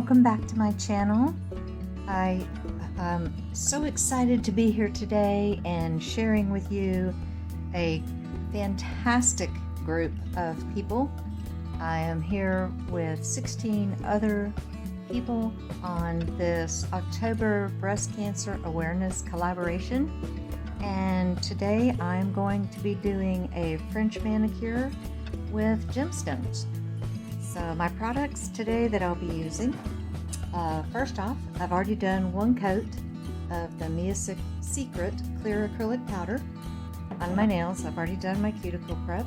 welcome back to my channel. I am so excited to be here today and sharing with you a fantastic group of people. I am here with 16 other people on this October Breast Cancer Awareness Collaboration, and today I'm going to be doing a French manicure with gemstones. So my products today that I'll be using, first off, I've already done one coat of the Secret Clear Acrylic Powder on my nails. I've already done my cuticle prep,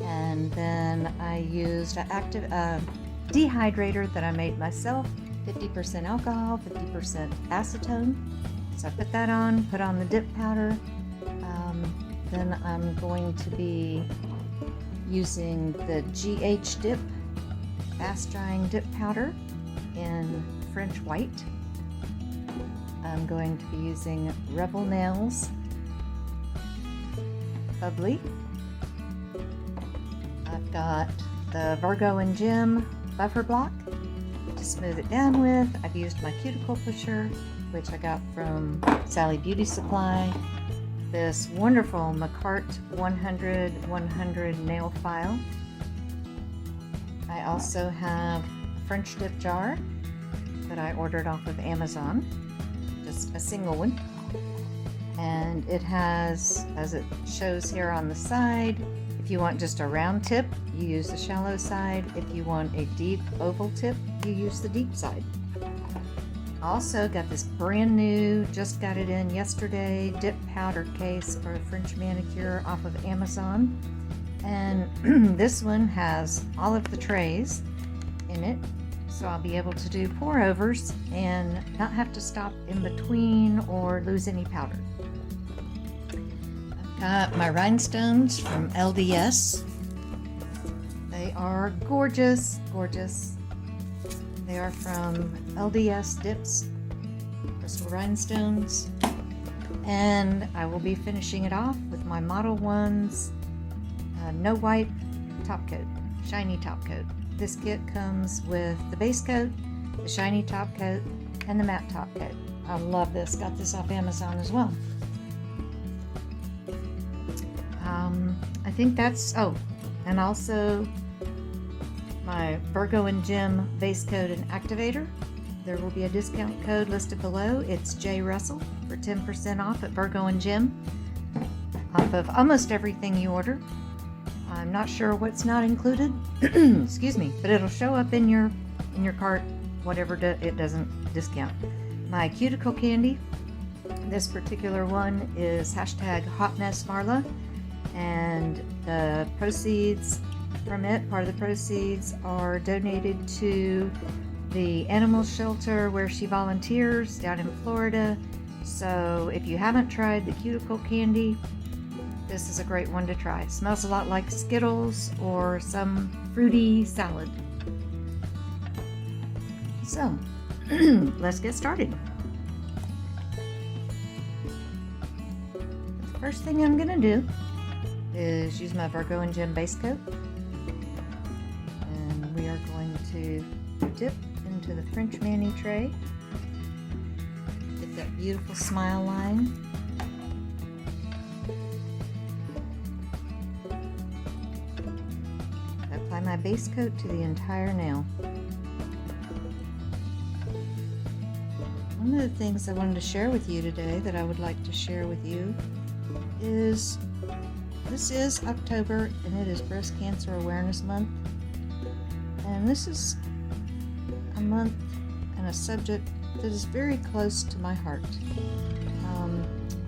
and then I used an active dehydrator that I made myself, 50% alcohol, 50% acetone. So I put that on, put on the dip powder. Then I'm going to be using the GH dip, fast drying dip powder in French white. I'm going to be using Rebel Nails Bubbly. I've got the Virgo and Gem buffer block to smooth it down with. I've used my cuticle pusher, which I got from Sally Beauty Supply. This wonderful Makartt 100 nail file. I also have a French dip jar that I ordered off of Amazon, just a single one. And it has, as it shows here on the side, if you want just a round tip, you use the shallow side. If you want a deep oval tip, you use the deep side. Also got this brand new, just got it in yesterday, dip powder case for a French manicure off of Amazon. And this one has all of the trays in it, so I'll be able to do pour overs and not have to stop in between or lose any powder. I've got my rhinestones from LDS. They are gorgeous, gorgeous. They are from LDS Dips, crystal rhinestones. And I will be finishing it off with my Model Ones no wipe top coat, shiny top coat. This kit comes with the base coat, the shiny top coat, and the matte top coat. I love this. Got this off Amazon as well. I think that's, oh, and also my Virgo and Gem base coat and activator. There will be a discount code listed below. It's J Russell for 10% off at Virgo and Gem, off of almost everything you order. I'm not sure what's not included, excuse me, but it'll show up in your cart, whatever it doesn't discount. My Cuticle Candi, this particular one is hashtag #HotMessMarla, and the proceeds from it, part of the proceeds are donated to the animal shelter where she volunteers down in Florida. So if you haven't tried the Cuticle Candi, this is a great one to try. It smells a lot like Skittles or some fruity salad. So, let's get started. The first thing I'm gonna do is use my Virgo and Gem base coat. And we are going to dip into the French mani tray. Get that beautiful smile line. Apply my base coat to the entire nail. One of the things I wanted to share with you today that I would like to share with you is this is October and it is Breast Cancer Awareness Month. And this is a month and a subject that is very close to my heart.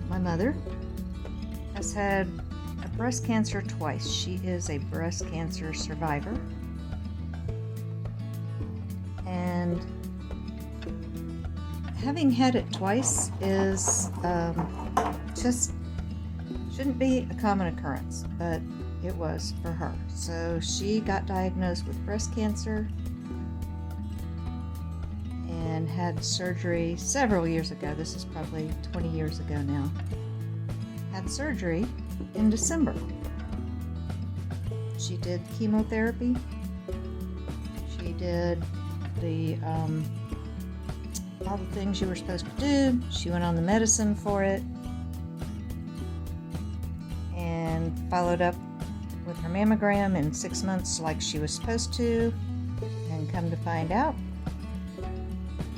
My mother has had breast cancer twice. She is a breast cancer survivor, and having had it twice is just shouldn't be a common occurrence, but it was for her. So she got diagnosed with breast cancer and had surgery several years ago. This is probably 20 years ago now. Had surgery in December. She did chemotherapy. She did all the things you were supposed to do. She went on the medicine for it and followed up with her mammogram in 6 months like she was supposed to, and come to find out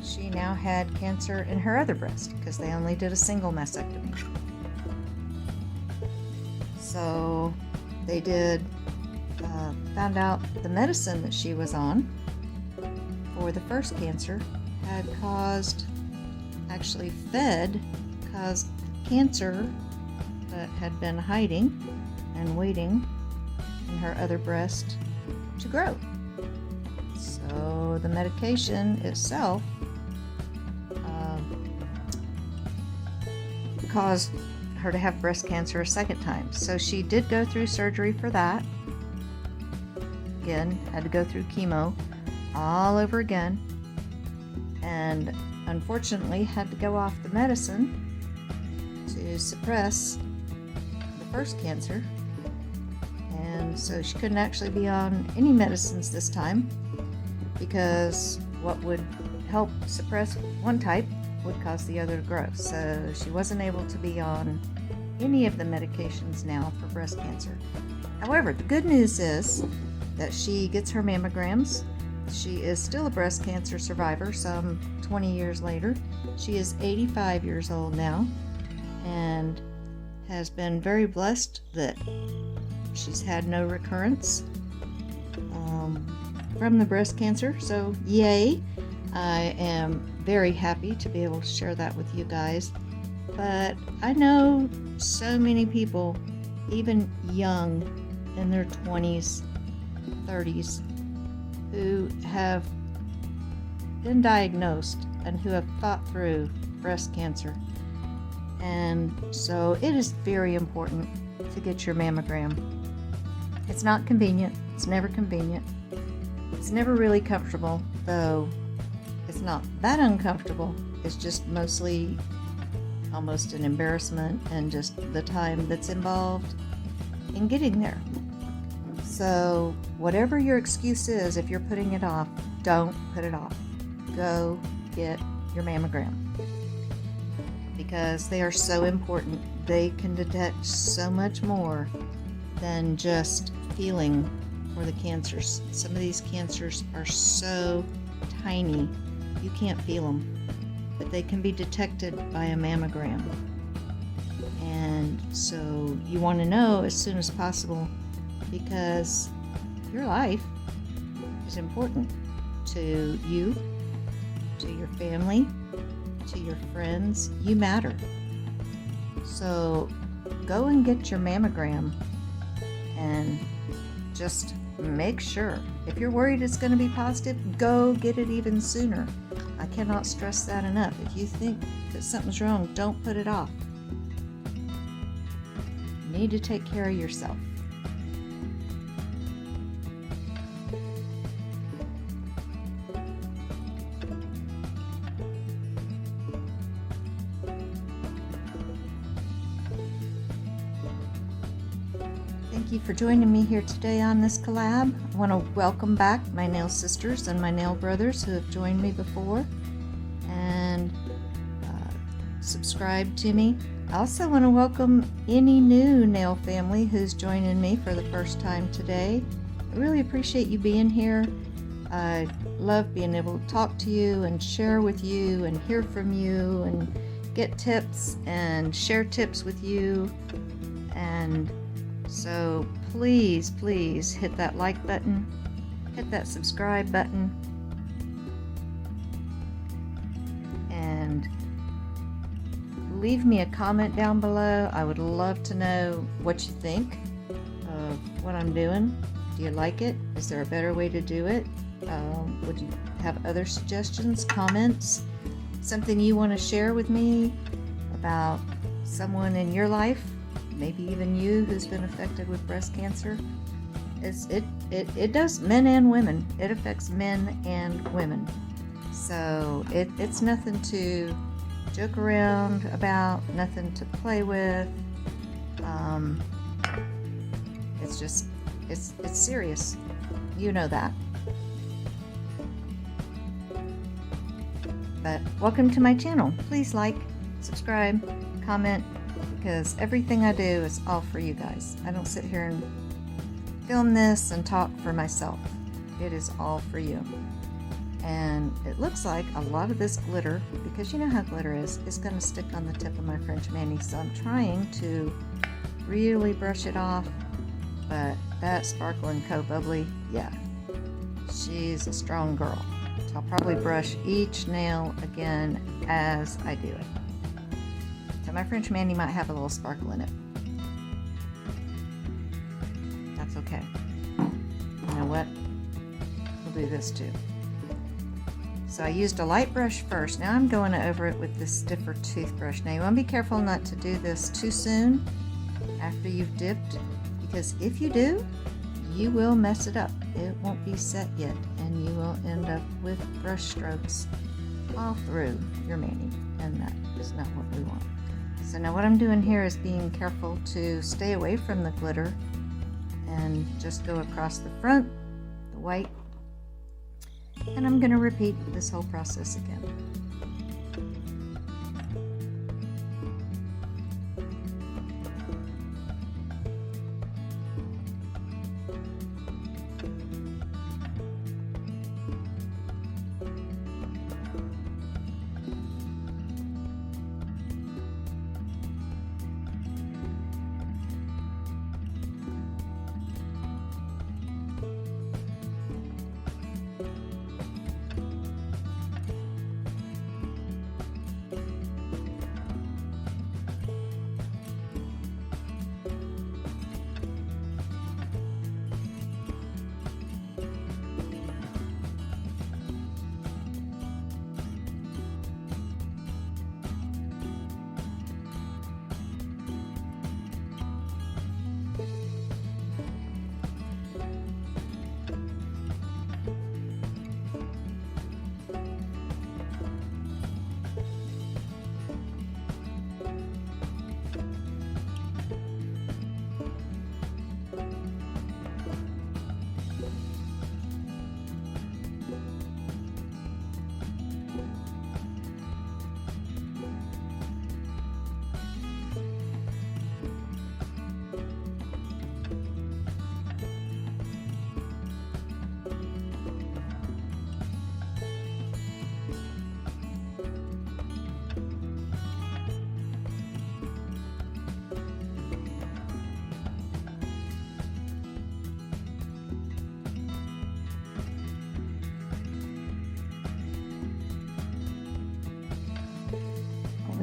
she now had cancer in her other breast because they only did a single mastectomy. So they found out the medicine that she was on for the first cancer had caused cancer that had been hiding and waiting in her other breast to grow. So the medication itself caused her to have breast cancer a second time. So she did go through surgery for that. Again, had to go through chemo all over again, and unfortunately had to go off the medicine to suppress the first cancer, and so she couldn't actually be on any medicines this time, because what would help suppress one type would cause the other to grow. So she wasn't able to be on any of the medications now for breast cancer. However, the good news is that she gets her mammograms. She is still a breast cancer survivor some 20 years later. She is 85 years old now and has been very blessed that she's had no recurrence from the breast cancer. So yay! I am very happy to be able to share that with you guys. But I know so many people, even young in their 20s, 30s, who have been diagnosed and who have fought through breast cancer. And so it is very important to get your mammogram. It's not convenient. It's never convenient. It's never really comfortable, though it's not that uncomfortable. It's just mostly almost an embarrassment and just the time that's involved in getting there. So whatever your excuse is, if you're putting it off, don't put it off. Go get your mammogram, because they are so important. They can detect so much more than just feeling for the cancers. Some of these cancers are so tiny you can't feel them, but they can be detected by a mammogram. And so you want to know as soon as possible, because your life is important to you, to your family, to your friends. You matter. So go and get your mammogram and just make sure. If you're worried it's going to be positive, go get it even sooner. I cannot stress that enough. If you think that something's wrong, don't put it off. You need to take care of yourself. Thank you for joining me here today on this collab. I want to welcome back my nail sisters and my nail brothers who have joined me before and subscribed to me. I also want to welcome any new nail family who's joining me for the first time today. I really appreciate you being here. I love being able to talk to you and share with you and hear from you and get tips and share tips with you. And so please hit that like button, hit that subscribe button, and leave me a comment down below. I would love to know what you think of what I'm doing. Do you like it? Is there a better way to do it? Would you have other suggestions, comments, something you want to share with me about someone in your life? Maybe even you who's been affected with breast cancer. It does men and women. It affects men and women. So it's nothing to joke around about, nothing to play with. It's serious. You know that. But welcome to my channel. Please like, subscribe, comment, because everything I do is all for you guys. I don't sit here and film this and talk for myself. It is all for you. And it looks like a lot of this glitter, because you know how glitter is going to stick on the tip of my French mani. So I'm trying to really brush it off. But that Sparkle & Co. Bubbly, yeah, she's a strong girl. So I'll probably brush each nail again as I do it. So my French mani might have a little sparkle in it. That's okay. You know what? We'll do this too. So I used a light brush first. Now I'm going over it with this stiffer toothbrush. Now you want to be careful not to do this too soon after you've dipped, because if you do, you will mess it up. It won't be set yet, and you will end up with brush strokes all through your mani, and that is not what we want. So now what I'm doing here is being careful to stay away from the glitter and just go across the front, the white. And I'm going to repeat this whole process again.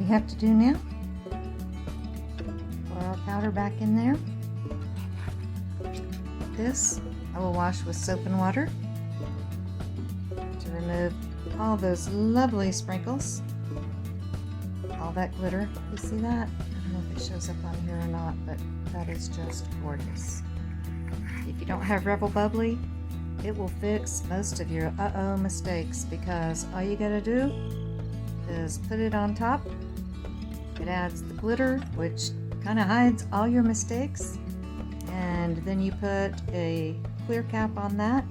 Have to do now, pour our powder back in there. This I will wash with soap and water to remove all those lovely sprinkles, all that glitter. You see that? I don't know if it shows up on here or not, but that is just gorgeous. If you don't have Rebel Bubbly, it will fix most of your mistakes, because all you gotta do is put it on top. It adds the glitter, which kind of hides all your mistakes, and then you put a clear cap on that,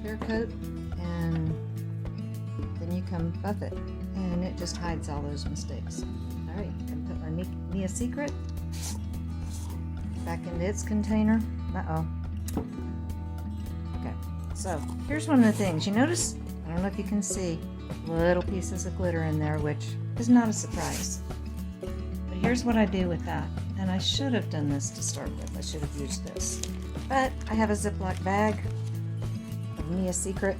clear coat, and then you can buff it, and it just hides all those mistakes. Alright, I'm going to put my Mia Secret back into its container. Okay, so here's one of the things. You notice, I don't know if you can see, little pieces of glitter in there, which is not a surprise. But here's what I do with that. And I should have done this to start with. I should have used this. But I have a Ziploc bag of Mia Secret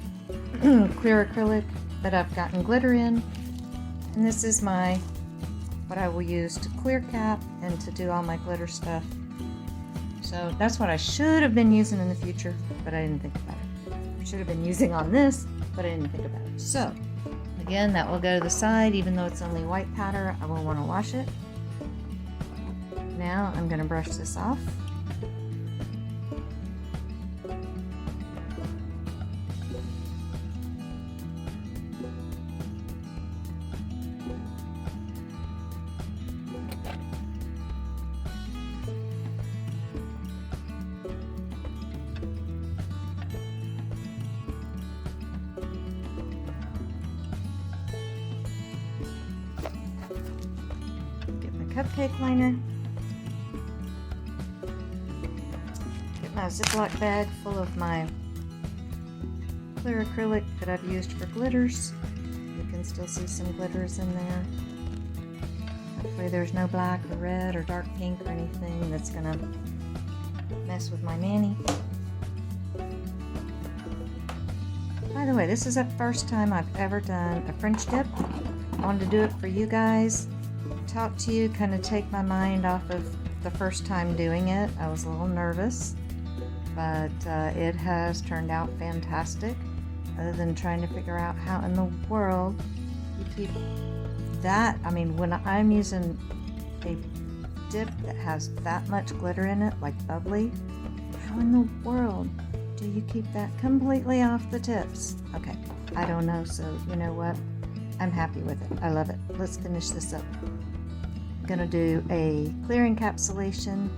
clear acrylic that I've gotten glitter in. And this is what I will use to clear cap and to do all my glitter stuff. So that's what I should have been using in the future, but I didn't think about it. I should have been using on this, but I didn't think about it. So again, that will go to the side. Even though it's only white powder, I will want to wash it. Now I'm going to brush this off. cupcake liner. Get my Ziploc bag full of my clear acrylic that I've used for glitters. You can still see some glitters in there. Hopefully there's no black or red or dark pink or anything that's gonna mess with my mani. By the way, this is the first time I've ever done a French dip. I wanted to do it for you guys, talk to you, kind of take my mind off of the first time doing it. I was a little nervous, but it has turned out fantastic. Other than trying to figure out how in the world you keep that. I mean, when I'm using a dip that has that much glitter in it, like bubbly, how in the world do you keep that completely off the tips? Okay, I don't know, so you know what? I'm happy with it. I love it. Let's finish this up. I'm gonna do a clear encapsulation.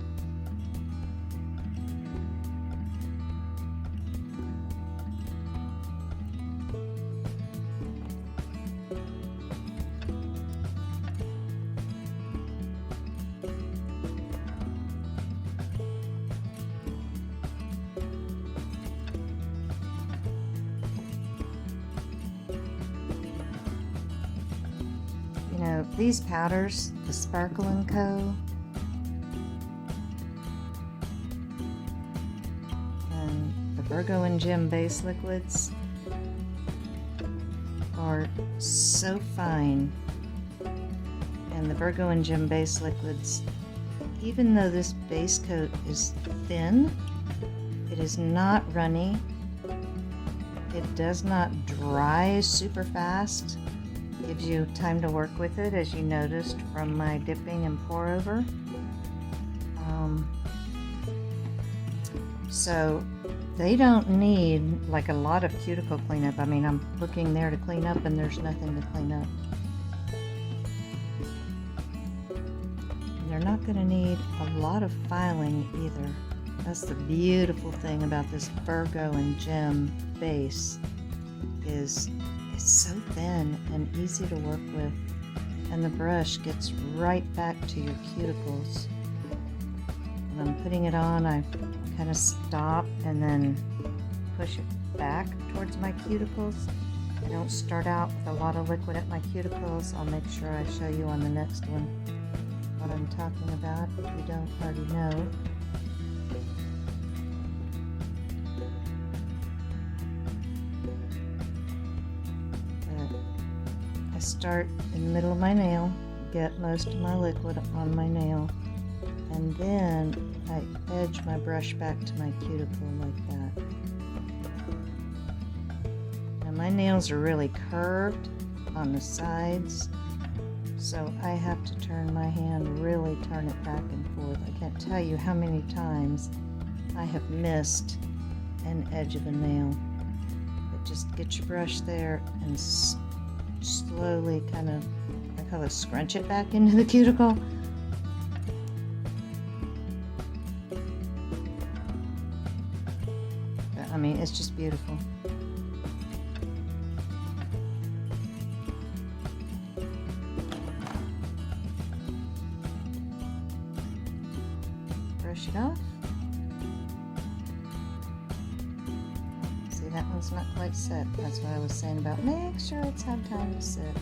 These powders, the Sparkle & Co. and the Virgo and Gem base liquids are so fine. And the Virgo and Gem base liquids, even though this base coat is thin, it is not runny. It does not dry super fast. Gives you time to work with it, as you noticed from my dipping and pour over. So they don't need like a lot of cuticle cleanup. I mean, I'm looking there to clean up and there's nothing to clean up. They're not going to need a lot of filing either. That's the beautiful thing about this Virgo and Gem base, is it's so thin and easy to work with, and the brush gets right back to your cuticles. When I'm putting it on, I kind of stop and then push it back towards my cuticles. I don't start out with a lot of liquid at my cuticles. I'll make sure I show you on the next one what I'm talking about if you don't already know. Start in the middle of my nail, get most of my liquid on my nail, and then I edge my brush back to my cuticle like that. Now my nails are really curved on the sides, so I have to turn my hand, really turn it back and forth. I can't tell you how many times I have missed an edge of a nail. But just get your brush there and slowly kind of, I call it scrunch it back into the cuticle. But, I mean, it's just beautiful. Brush it off. That one's not quite set. That's what I was saying about make sure it's had time to sit.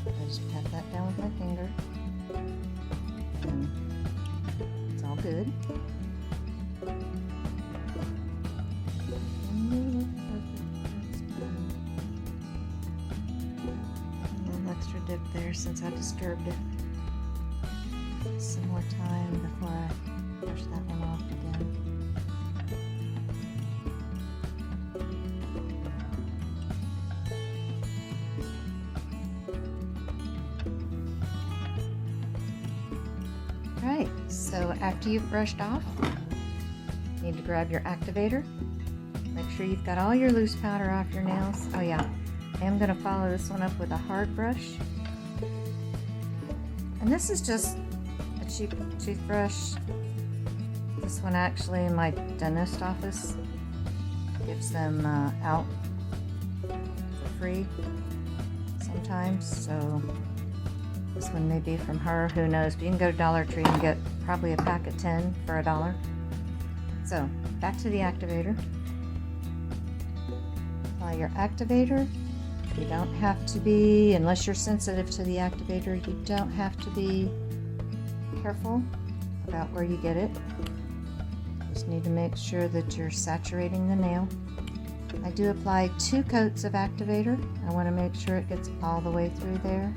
I just pat that down with my finger, and it's all good. A little extra dip there since I disturbed it. Some more time before I brush that one off again. Alright, so after you've brushed off, you need to grab your activator. Make sure you've got all your loose powder off your nails. Oh yeah, I am going to follow this one up with a hard brush. And this is just cheap toothbrush. This one actually in my dentist office gives them out for free sometimes, so this one may be from her, who knows. But you can go to Dollar Tree and get probably a pack of 10 for $1. So back to the activator. Apply your activator. You don't have to be, unless you're sensitive to the activator, you don't have to be careful about where you get it. Just need to make sure that you're saturating the nail. I do apply 2 coats of activator. I want to make sure it gets all the way through there,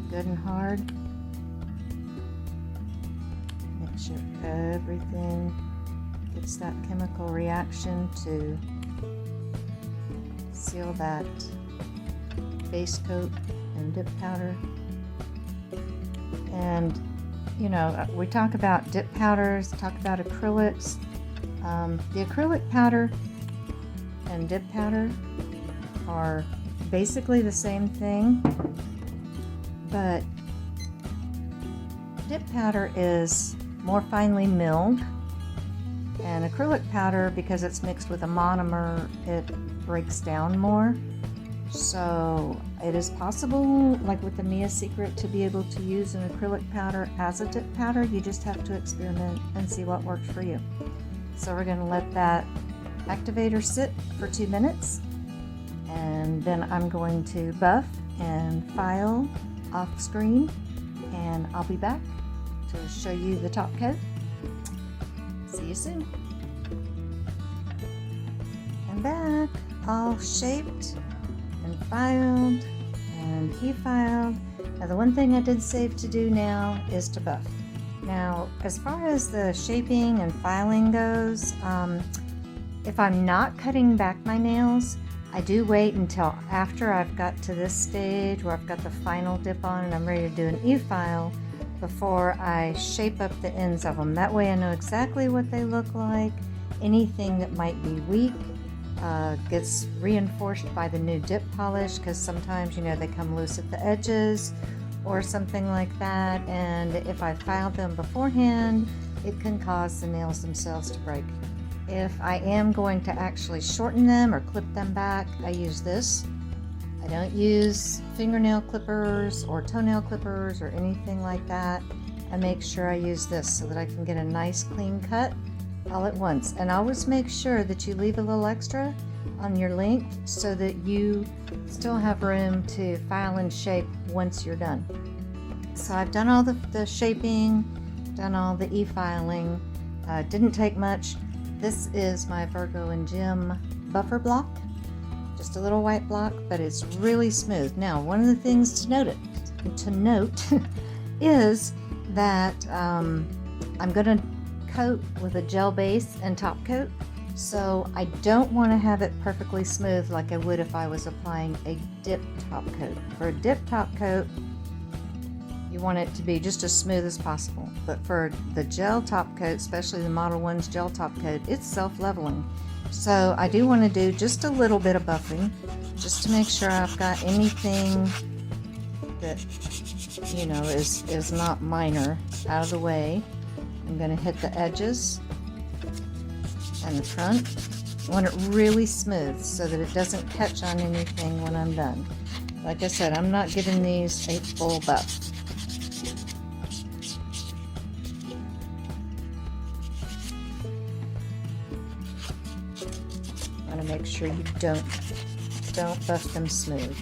good and hard. Make sure everything gets that chemical reaction to seal that base coat and dip powder. And you know, we talk about dip powders, talk about acrylics. The acrylic powder and dip powder are basically the same thing, but dip powder is more finely milled, and acrylic powder, because it's mixed with a monomer, it breaks down more. So it is possible, like with the Mia Secret, to be able to use an acrylic powder as a dip powder. You just have to experiment and see what works for you. So we're going to let that activator sit for 2 minutes, and then I'm going to buff and file off screen, and I'll be back to show you the top coat. See you soon. I'm back, all shaped and filed and e-filed. Now the one thing I did save to do now is to buff. Now as far as the shaping and filing goes, if I'm not cutting back my nails, I do wait until after I've got to this stage where I've got the final dip on and I'm ready to do an e-file before I shape up the ends of them. That way I know exactly what they look like. Anything that might be weak gets reinforced by the new dip polish, because sometimes, you know, they come loose at the edges or something like that, and if I filed them beforehand, it can cause the nails themselves to break. If I am going to actually shorten them or clip them back, I use this. I don't use fingernail clippers or toenail clippers or anything like that. I make sure I use this so that I can get a nice clean cut all at once. And always make sure that you leave a little extra on your length so that you still have room to file and shape once you're done. So I've done all the shaping, done all the e-filing. Didn't take much. This is my Virgo and Gem buffer block. Just a little white block, but it's really smooth. Now, one of the things to note is that I'm going to coat with a gel base and top coat, so I don't want to have it perfectly smooth like I would if I was applying a dip top coat. For a dip top coat, you want it to be just as smooth as possible, but for the gel top coat, especially the Modelones gel top coat, it's self-leveling. So I do want to do just a little bit of buffing just to make sure I've got anything that, you know, is not minor out of the way. I'm going to hit the edges and the front. I want it really smooth so that it doesn't catch on anything when I'm done. Like I said, I'm not giving these a full buff. I want to make sure you don't buff them smooth.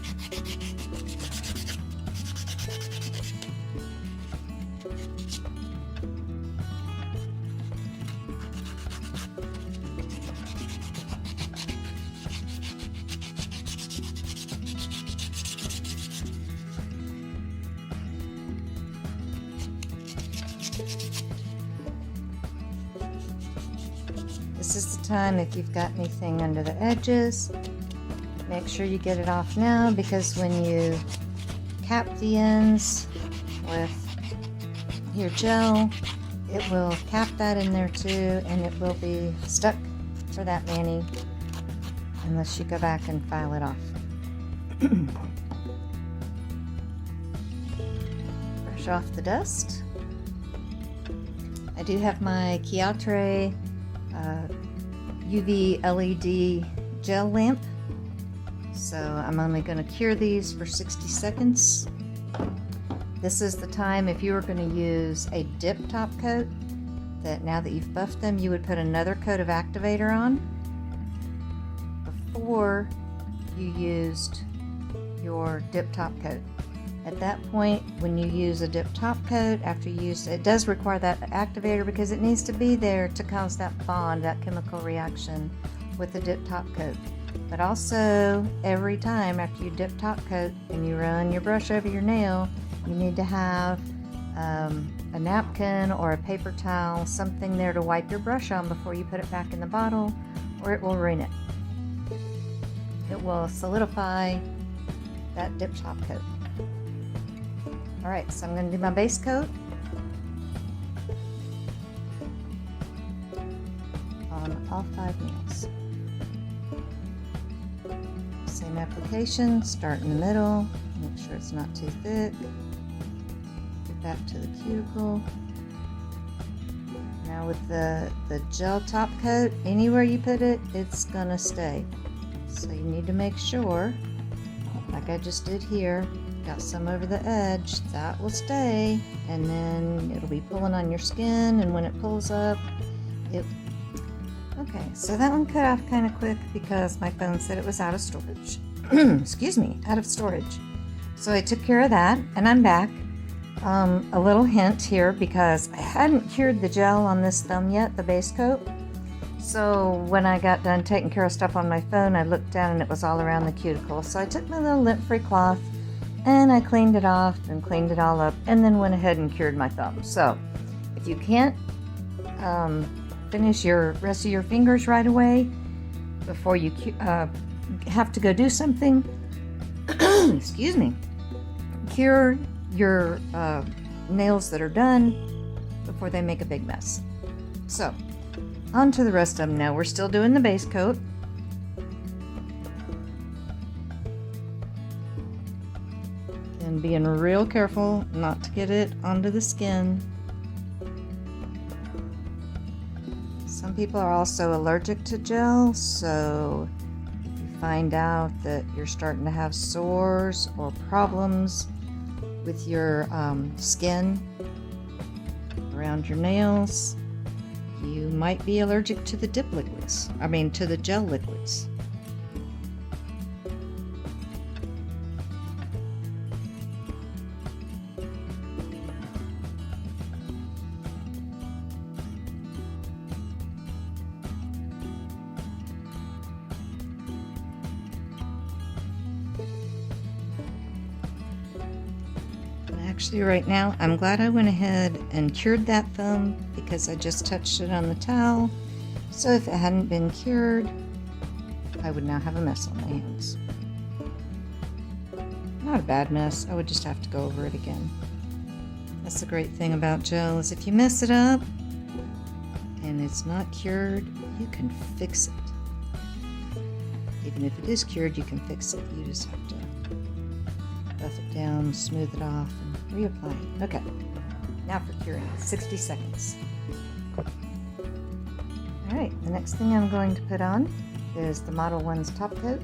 This is the time, if you've got anything under the edges, make sure you get it off now, because when you cap the ends with your gel, it will cap that in there too, and it will be stuck for that mani unless you go back and file it off. Brush off the dust. I do have my Chiatre UV LED gel lamp, So I'm only going to cure these for 60 seconds. This is the time, if you were going to use a dip top coat, that now that you've buffed them, you would put another coat of activator on before you used your dip top coat. At that point, when you use a dip top coat, after you use it, does require that activator because it needs to be there to cause that bond, that chemical reaction with the dip top coat. But also, every time after you dip top coat and you run your brush over your nail, you need to have a napkin or a paper towel, something there to wipe your brush on before you put it back in the bottle, or it will ruin it. It will solidify that dip top coat. Alright, so I'm going to do my base coat on all 5 nails. Same application, start in the middle, make sure it's not too thick. Get back to the cuticle. Now with the gel top coat, anywhere you put it, it's going to stay. So you need to make sure, like I just did here, got some over the edge, that will stay, and then it'll be pulling on your skin, and when it pulls up, okay, so that one cut off kind of quick because my phone said it was out of storage. Excuse me, out of storage. So I took care of that, and I'm back. A little hint here, because I hadn't cured the gel on this thumb yet, the base coat. So when I got done taking care of stuff on my phone, I looked down and it was all around the cuticle. So I took my little lint-free cloth and I cleaned it off and cleaned it all up, and then went ahead and cured my thumb. So if you can't finish your rest of your fingers right away before you have to go do something, excuse me, cure your nails that are done before they make a big mess. So on to the rest of them now. We're still doing the base coat. And being real careful not to get it onto the skin. Some people are also allergic to gel, so if you find out that you're starting to have sores or problems with your skin around your nails, you might be allergic to the to the gel liquids. Actually, right now, I'm glad I went ahead and cured that thumb because I just touched it on the towel. So if it hadn't been cured, I would now have a mess on my hands. Not a bad mess. I would just have to go over it again. That's the great thing about gel, is if you mess it up and it's not cured, you can fix it. Even if it is cured, you can fix it. You just have to buff it down, smooth it off, and reapply it. Okay, now for curing, 60 seconds. Alright, the next thing I'm going to put on is the Modelones top coat.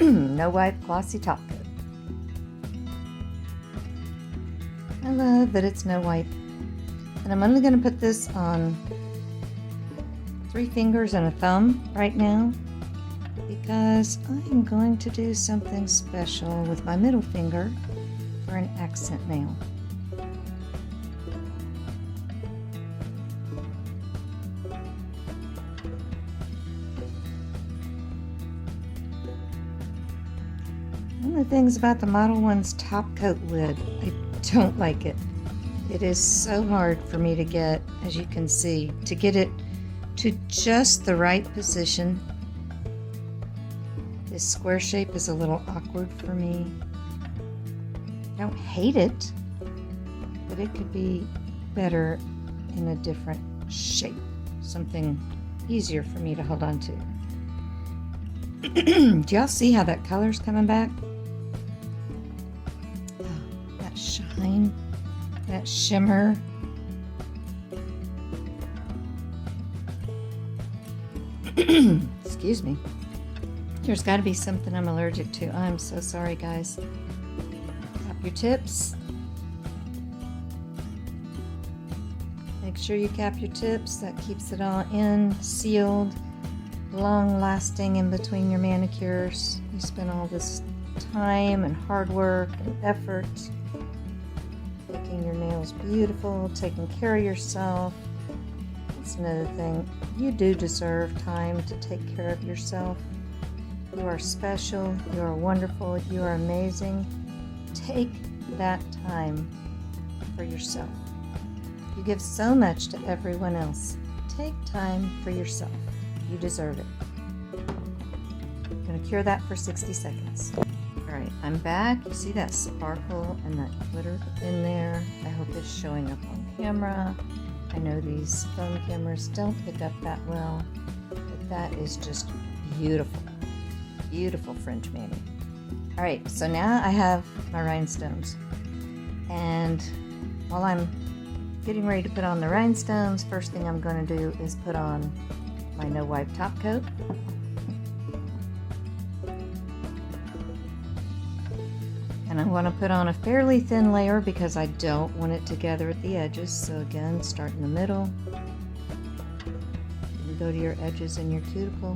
No wipe glossy top coat. I love that it's no wipe. And I'm only going to put this on 3 fingers and a thumb right now, because I'm going to do something special with my middle finger for an accent nail. One of the things about the Modelones top coat lid, I don't like it. It is so hard for me to get, as you can see, to get it to just the right position. This square shape is a little awkward for me. I don't hate it, but it could be better in a different shape. Something easier for me to hold on to. Do y'all see how that color's coming back? Oh, that shine, that shimmer. Excuse me. there's got to be something I'm allergic to. I'm so sorry, guys. Tap your tips. Make sure you cap your tips. That keeps it all in, sealed, long lasting in between your manicures. You spend all this time and hard work and effort making your nails beautiful, taking care of yourself. That's another thing. You do deserve time to take care of yourself. You are special. You are wonderful. You are amazing. Take that time for yourself. You give so much to everyone else. Take time for yourself. You deserve it. I'm going to cure that for 60 seconds. Alright, I'm back. You see that sparkle and that glitter in there? I hope it's showing up on camera. I know these phone cameras don't pick up that well, but that is just beautiful. Beautiful French mani. Alright, so now I have my rhinestones. And while I'm getting ready to put on the rhinestones, first thing I'm going to do is put on my no wipe top coat. And I want to put on a fairly thin layer because I don't want it to gather at the edges. So again, start in the middle. You go to your edges in your cuticle.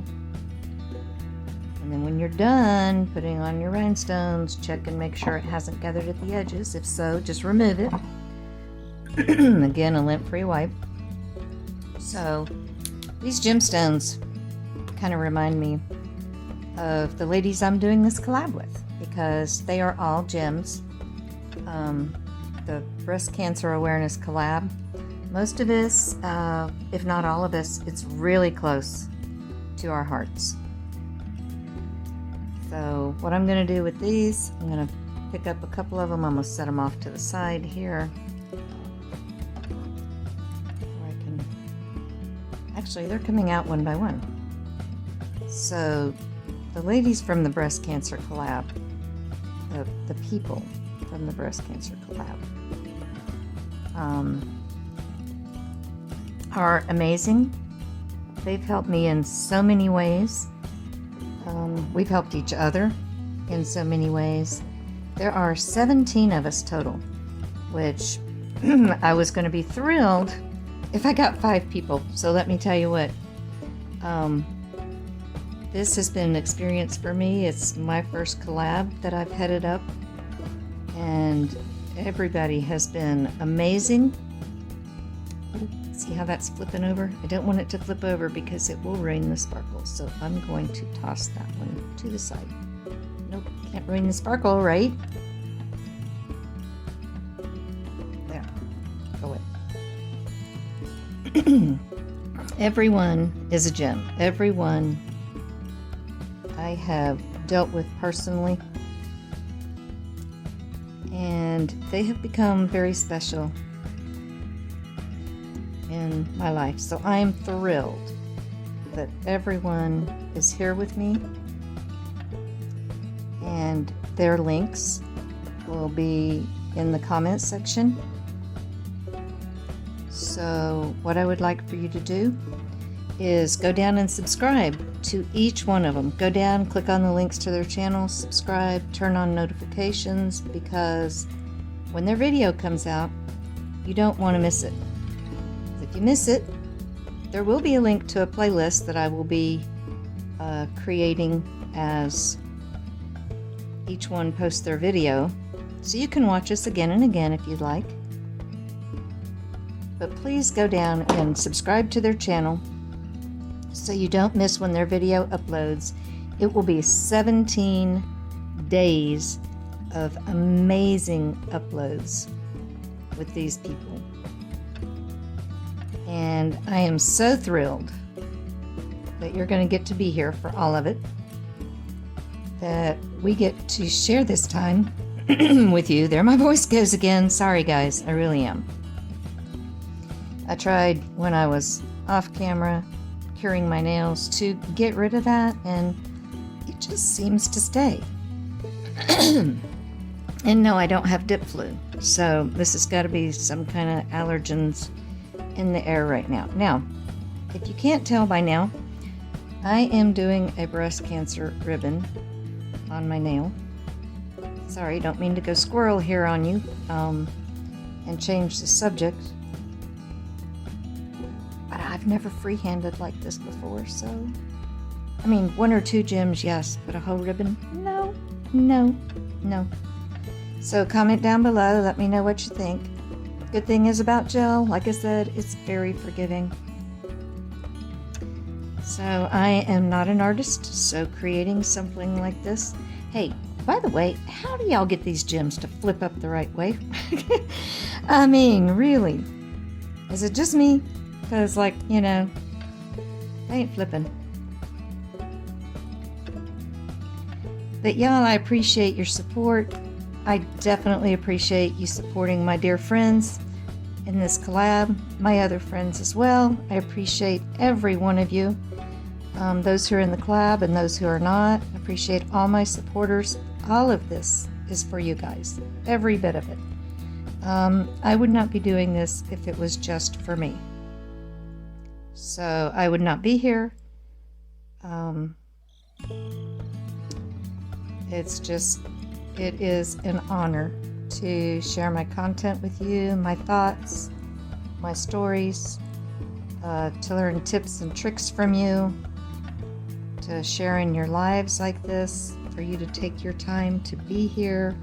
And then when you're done putting on your rhinestones, check and make sure it hasn't gathered at the edges. If so, just remove it. Again, a lint-free wipe. So these gemstones kind of remind me of the ladies I'm doing this collab with, because they are all gems. The Breast Cancer Awareness Collab. Most of us, if not all of us, it's really close to our hearts. So what I'm going to do with these, I'm going to pick up a couple of them. I'm going to set them off to the side here. Actually, they're coming out one by one. So the ladies from the Breast Cancer Collab, the people from the Breast Cancer Collab, are amazing. They've helped me in so many ways. We've helped each other in so many ways. There are 17 of us total, which I was going to be thrilled if I got 5 people. So let me tell you what, this has been an experience for me. It's my first collab that I've headed up, and everybody has been amazing. See how that's flipping over? I don't want it to flip over because it will ruin the sparkle. So I'm going to toss that one to the side. Nope, can't ruin the sparkle, right? There, go away. Everyone is a gem. Everyone I have dealt with personally, and they have become very special in my life. So I am thrilled that everyone is here with me, and their links will be in the comments section. So what I would like for you to do is go down and subscribe to each one of them. Go down, click on the links to their channels, subscribe, turn on notifications, because when their video comes out, you don't want to miss it. If you miss it, there will be a link to a playlist that I will be creating as each one posts their video, so you can watch us again and again if you'd like. But please go down and subscribe to their channel so you don't miss when their video uploads. It will be 17 days of amazing uploads with these people. And I am so thrilled that you're going to get to be here for all of it, that we get to share this time with you. There my voice goes again. Sorry guys, I really am. I tried when I was off camera curing my nails to get rid of that, and it just seems to stay. And no, I don't have dip flu, so this has got to be some kind of allergens in the air right now. Now, if you can't tell by now, I am doing a breast cancer ribbon on my nail. Sorry, don't mean to go squirrel here on you and change the subject. But I've never freehanded like this before, so... I mean, 1 or 2 gems, yes, but a whole ribbon? No, no, no. So comment down below, let me know what you think. Good thing is about gel, like I said, it's very forgiving. So I am not an artist, so creating something like this. Hey, by the way, how do y'all get these gems to flip up the right way? I mean, really? Is it just me? Because, like, you know, they ain't flipping. But y'all, I appreciate your support. I definitely appreciate you supporting my dear friends in this collab, my other friends as well. I appreciate every one of you, those who are in the collab and those who are not. I appreciate all my supporters. All of this is for you guys, every bit of it. I would not be doing this if it was just for me. So I would not be here. It is an honor to share my content with you, my thoughts, my stories, to learn tips and tricks from you, to share in your lives like this, for you to take your time to be here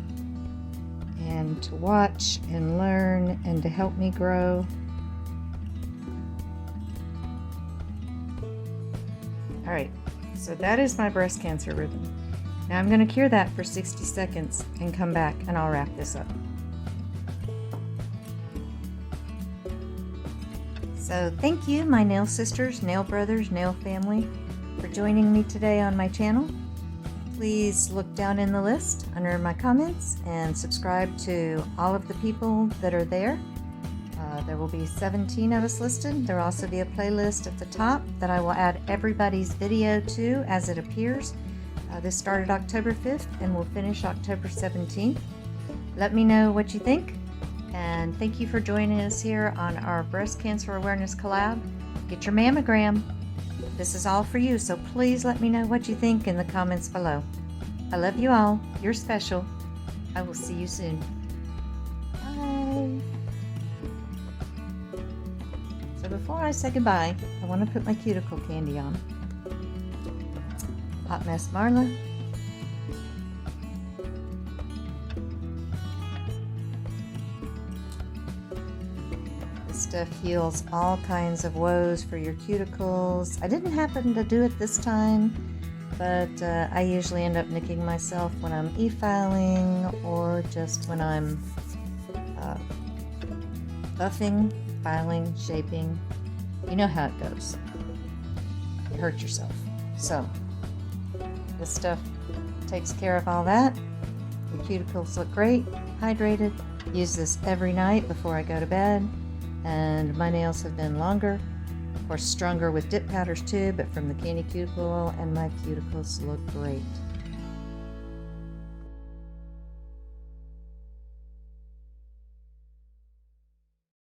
and to watch and learn and to help me grow. All right, so that is my breast cancer ribbon. Now I'm going to cure that for 60 seconds and come back and I'll wrap this up. So thank you, my nail sisters, nail brothers, nail family, for joining me today on my channel. Please look down in the list under my comments and subscribe to all of the people that are there. There will be 17 of us listed. There will also be a playlist at the top that I will add everybody's video to as it appears. This started October 5th and will finish October 17th. Let me know what you think, and thank you for joining us here on our Breast Cancer Awareness Collab. Get your mammogram. This is all for you, so please let me know what you think in the comments below. I love you all. You're special. I will see you soon. Bye. So before I say goodbye, I want to put my cuticle candy on. Hot Mess Marla. This stuff heals all kinds of woes for your cuticles. I didn't happen to do it this time, but I usually end up nicking myself when I'm e-filing or just when I'm buffing, filing, shaping. You know how it goes. You hurt yourself. So this stuff takes care of all that. Your cuticles look great, hydrated. Use this every night before I go to bed. And my nails have been longer, of course stronger with dip powders too, but from the Candi Cuticle Oil, and my cuticles look great.